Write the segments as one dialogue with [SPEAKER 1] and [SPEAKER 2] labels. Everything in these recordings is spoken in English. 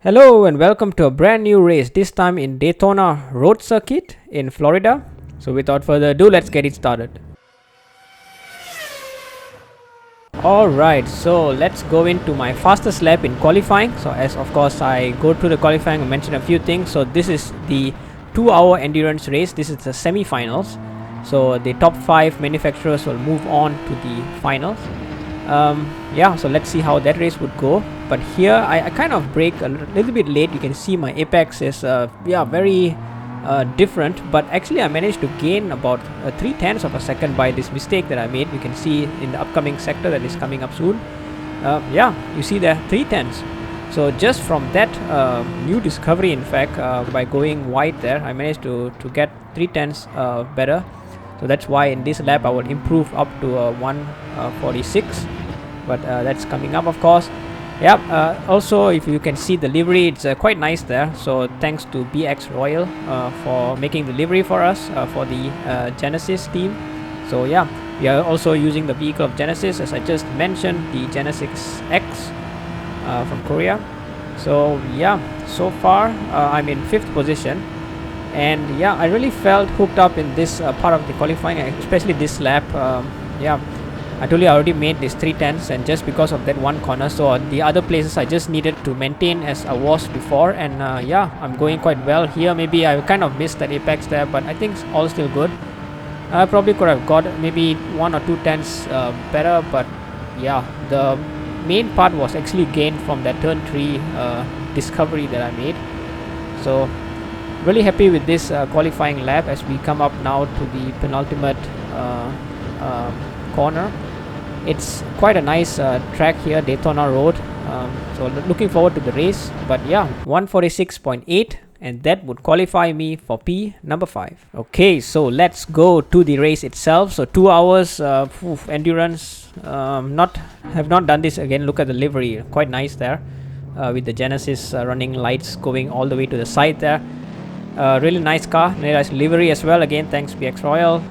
[SPEAKER 1] Hello and welcome to a brand new race, this time in Daytona Road Circuit in Florida. So without further ado, let's get it started. Alright, so let's go into my fastest lap in qualifying. So as of course I go through the qualifying, I mention a few things. So this is the 2-hour endurance race. This is the semi-finals. So the top 5 manufacturers will move on to the finals. Yeah, so let's see how that race would go. But here I kind of brake a little bit late. You can see my apex is very different, but actually I managed to gain about 3/10 of a second by this mistake that I made. You can see in the upcoming sector that is coming up soon. Yeah, you see there 3/10. So just from that new discovery, in fact, by going wide there, I managed to get 3/10 better. So that's why in this lap I will improve up to 146, but that's coming up, of course. Yeah, also if you can see the livery, it's quite nice there. So thanks to BX Royal for making the livery for us for the Genesis team. So yeah, we are also using the vehicle of Genesis, as I just mentioned, the Genesis X from Korea. So yeah, so far I'm in 5th position. And yeah, I really felt hooked up in this part of the qualifying, especially this lap. Yeah, I told you I already made this 3/10, and just because of that one corner. So the other places I just needed to maintain as I was before. And yeah, I'm going quite well here. Maybe I kind of missed that apex there, but I think it's all still good. I probably could have got maybe 1 or 2 tenths better, but yeah, the main part was actually gained from that turn 3 discovery that I made. So really happy with this qualifying lap as we come up now to the penultimate corner. It's quite a nice track here, Daytona Road. So looking forward to the race. But yeah, 146.8, and that would qualify me for P number 5. Okay, so let's go to the race itself. So 2 hours endurance. Have not done this again. Look at the livery, quite nice there, with the Genesis running lights going all the way to the side there. Really nice car, really nice livery as well. Again, thanks BX Royal.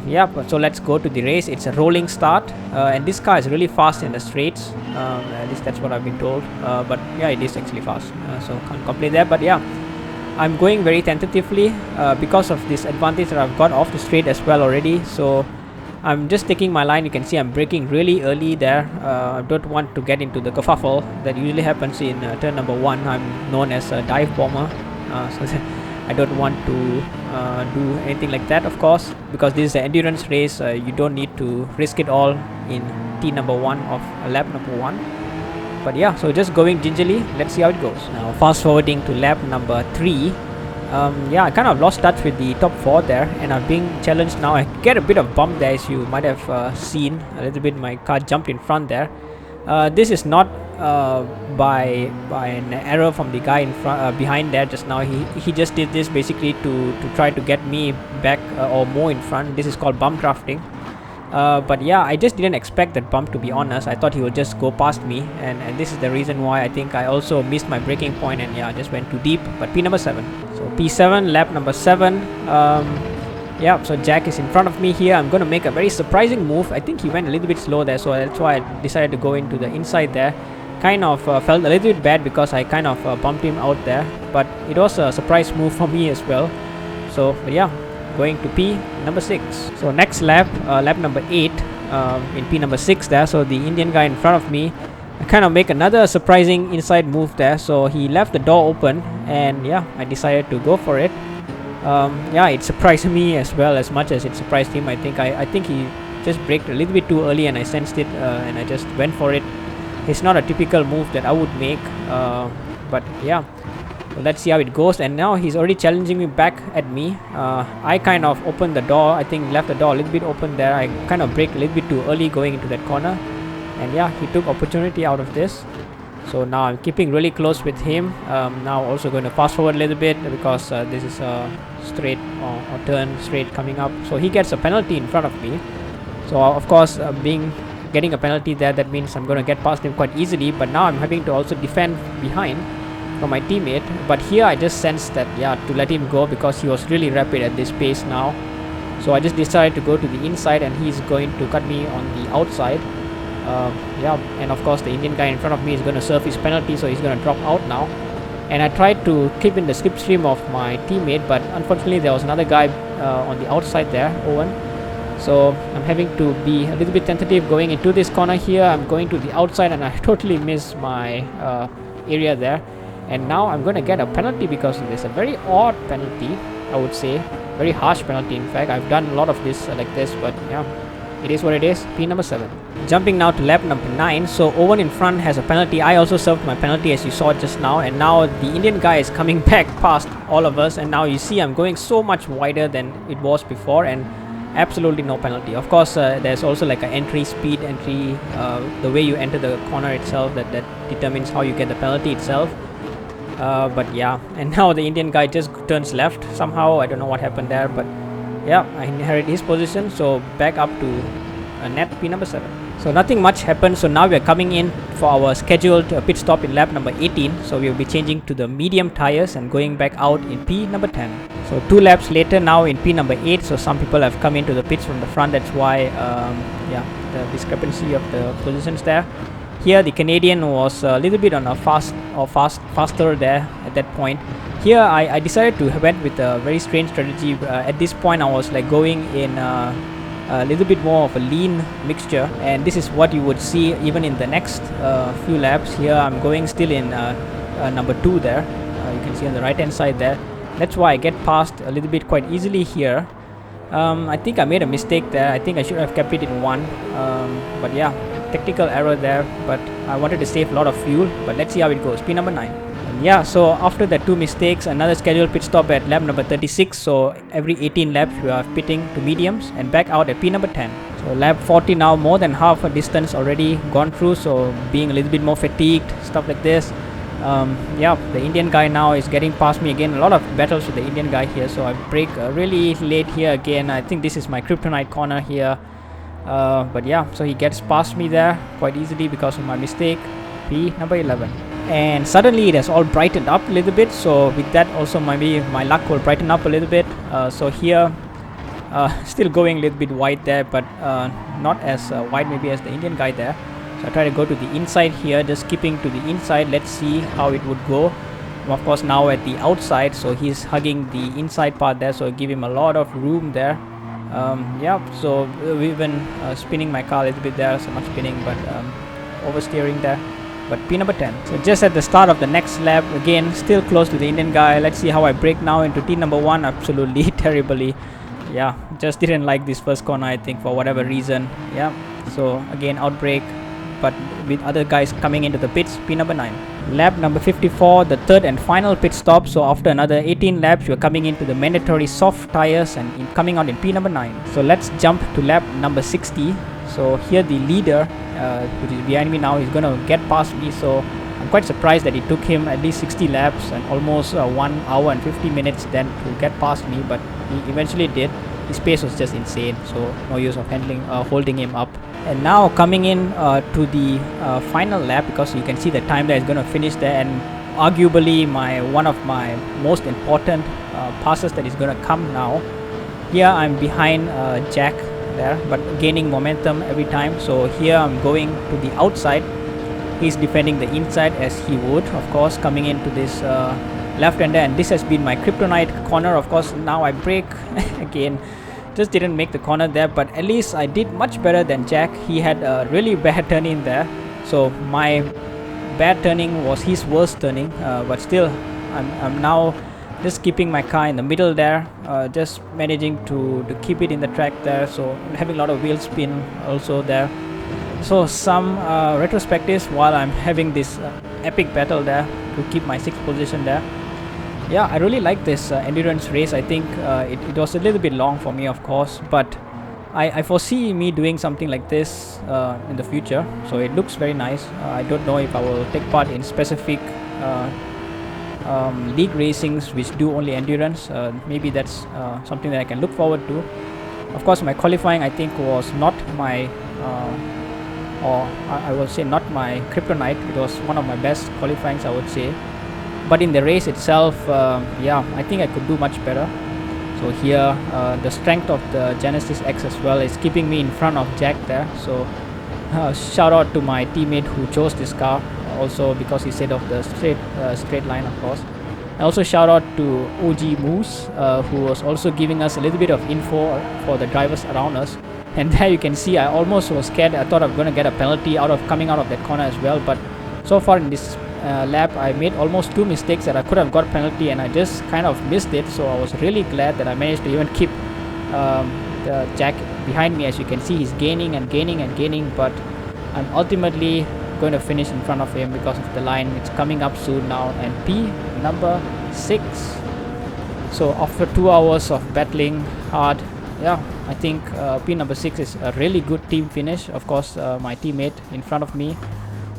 [SPEAKER 1] Yeah, so let's go to the race. It's a rolling start, and this car is really fast in the straights. At least that's what I've been told. But yeah, it is actually fast, so can't complain there. But yeah, I'm going very tentatively because of this advantage that I've got off the straight as well already. So I'm just taking my line. You can see I'm braking really early there. I don't want to get into the kerfuffle that usually happens in turn number 1. I'm known as a dive bomber. So I don't want to do anything like that, of course, because this is an endurance race. You don't need to risk it all in T number 1 of lap number 1. But yeah, so just going gingerly. Let's see how it goes. Now fast forwarding to lap number 3. Yeah, I kind of lost touch with the top 4 there, and I'm being challenged now. I get a bit of bump there, as you might have seen a little bit. My car jumped in front there. This is not by an error from the guy in front behind there just now. He just did this basically to try to get me back or more in front. This is called bump drafting. But yeah, I just didn't expect that bump, to be honest. I thought he would just go past me, and this is the reason why I think I also missed my braking point, and yeah, I just went too deep. But P number 7. So P7, lap number 7. Yeah, so Jack is in front of me here. I'm going to make a very surprising move. I think he went a little bit slow there, so that's why I decided to go into the inside there. Kind of felt a little bit bad because I kind of bumped him out there, but it was a surprise move for me as well. So yeah, going to P number 6. So next lap, lap number 8, in P number 6 there. So the Indian guy in front of me, I kind of make another surprising inside move there. So he left the door open, and yeah, I decided to go for it. Yeah, it surprised me as well as much as it surprised him. I think he just braked a little bit too early, and I sensed it, and I just went for it. It's not a typical move that I would make, but yeah, so let's see how it goes. And now he's already challenging me back at me. I kind of opened the door, I think left the door a little bit open there. I kind of braked a little bit too early going into that corner, and yeah, he took opportunity out of this. So now I'm keeping really close with him. Now also going to fast forward a little bit because this is a straight or turn straight coming up. So he gets a penalty in front of me. So of course, getting a penalty there, that means I'm going to get past him quite easily. But now I'm having to also defend behind from my teammate. But here I just sensed that, yeah, to let him go because he was really rapid at this pace now. So I just decided to go to the inside, and he's going to cut me on the outside. Yeah, and of course the Indian guy in front of me is going to serve his penalty, so he's going to drop out now. and I tried to keep in the slipstream of my teammate, but unfortunately there was another guy on the outside there, Owen. So I'm having to be a little bit tentative going into this corner here. I'm going to the outside and I totally missed my area there, and now I'm going to get a penalty because of this. A very odd penalty, I would say, very harsh penalty. In fact, I've done a lot of this like this, but yeah, it is what it is. P number 7. Jumping now to lap number 9. So Owen in front has a penalty. I also served my penalty, as you saw just now, and now the Indian guy is coming back past all of us, and now you see I'm going so much wider than it was before, and absolutely no penalty. Of course, there's also like an entry, speed entry, the way you enter the corner itself, that determines how you get the penalty itself. But yeah, and now the Indian guy just turns left somehow. I don't know what happened there, but yeah, I inherit his position, so back up to net P number 7. So nothing much happened. So now we are coming in for our scheduled pit stop in lap number 18. So we will be changing to the medium tires and going back out in P number 10. So 2 laps later, now in P number 8. So some people have come into the pits from the front. That's why yeah, the discrepancy of the positions there. Here the Canadian was a little bit on a faster there at that point. Here I decided to went with a very strange strategy. At this point I was like going in a little bit more of a lean mixture, and this is what you would see even in the next few laps. Here I'm going still in number 2 there. You can see on the right hand side there. That's why I get past a little bit quite easily here. I think I made a mistake there. I think I should have kept it in 1, but yeah, technical error there, but I wanted to save a lot of fuel. But let's see how it goes. P number 9. And yeah, so after the 2 mistakes, another scheduled pit stop at lap number 36. So every 18 laps we are pitting to mediums and back out at P number 10. So lap 40 now, more than half a distance already gone through, so being a little bit more fatigued, stuff like this. Yeah, the Indian guy now is getting past me again. A lot of battles with the Indian guy here, so I brake really late here again. I think this is my kryptonite corner here. But yeah, so he gets past me there quite easily because of my mistake. P number 11. And suddenly it has all brightened up a little bit, so with that also maybe my luck will brighten up a little bit. So here still going a little bit wide there, but not as wide maybe as the Indian guy there. So I try to go to the inside here, just keeping to the inside. Let's see how it would go. Of course now at the outside, so he's hugging the inside part there, so I give him a lot of room there. Yeah, so we've been spinning my car a little bit there, so not spinning but oversteering there. But P number 10. So just at the start of the next lap, again still close to the Indian guy. Let's see how I brake now into T number 1. Absolutely terribly. Yeah, just didn't like this first corner, I think, for whatever reason. Yeah, so again outbrake, but with other guys coming into the pits. P number 9. Lap number 54, the third and final pit stop. So after another 18 laps, we're coming into the mandatory soft tires and coming out in P number 9. So let's jump to lap number 60. So here the leader, which is behind me now, is going to get past me. So I'm quite surprised that it took him at least 60 laps and almost 1 hour and 50 minutes then to get past me, but he eventually did. His pace was just insane, so no use of holding him up. And now coming in to the final lap, because you can see the time that is going to finish there, and arguably one of my most important passes that is going to come now. Here I'm behind Jack there, but gaining momentum every time. So here I'm going to the outside. He's defending the inside as he would, of course, coming into this left-hander, and this has been my kryptonite corner. Of course, now I brake again. Just didn't make the corner there, but at least I did much better than Jack. He had a really bad turning there, so my bad turning was his worst turning, but still I'm now just keeping my car in the middle there, just managing to keep it in the track there. So having a lot of wheel spin also there. So some retrospectives while I'm having this epic battle there to keep my 6th position there. Yeah, I really like this endurance race. I think it was a little bit long for me, of course, but I foresee me doing something like this in the future. So it looks very nice. I don't know if I will take part in specific league racings which do only endurance. Maybe that's something that I can look forward to. Of course, my qualifying I think was not my or I will say not my kryptonite. It was one of my best qualifyings, I would say. But in the race itself, yeah, I think I could do much better. So here, the strength of the Genesis X as well is keeping me in front of Jack there. So shout out to my teammate who chose this car also because he set off the straight line, of course. And also shout out to OG Moose, who was also giving us a little bit of info for the drivers around us. And there you can see I almost was scared. I thought I'm going to get a penalty coming out of that corner as well, but so far in this lap I made almost 2 mistakes that I could have got penalty, and I just kind of missed it. So I was really glad that I managed to even keep the Jack behind me. As you can see, he's gaining and gaining and gaining, but I'm ultimately going to finish in front of him because of the line. It's coming up soon now. And P number 6. So after 2 hours of battling hard, yeah, I think P number 6 is a really good team finish. Of course, my teammate in front of me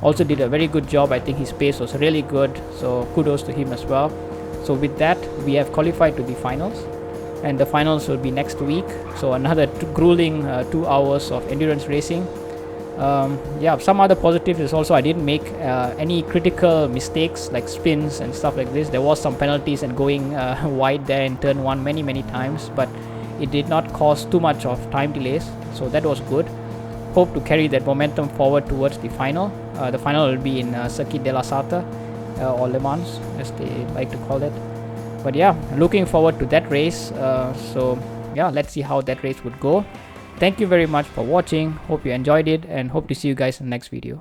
[SPEAKER 1] also did a very good job. I think his pace was really good, so kudos to him as well. So with that, we have qualified to the finals, and the finals will be next week. So another grueling 2 hours of endurance racing. Yeah, some other positives is also I didn't make any critical mistakes like spins and stuff like this. There was some penalties and going wide there in turn 1 many times, but it did not cause too much of time delays, so that was good. Hope to carry that momentum forward towards the final. The final will be in Circuit de la Sarthe, or Le Mans as they like to call it. But yeah, looking forward to that race. So yeah, let's see how that race would go. Thank you very much for watching. Hope you enjoyed it, and hope to see you guys in the next video.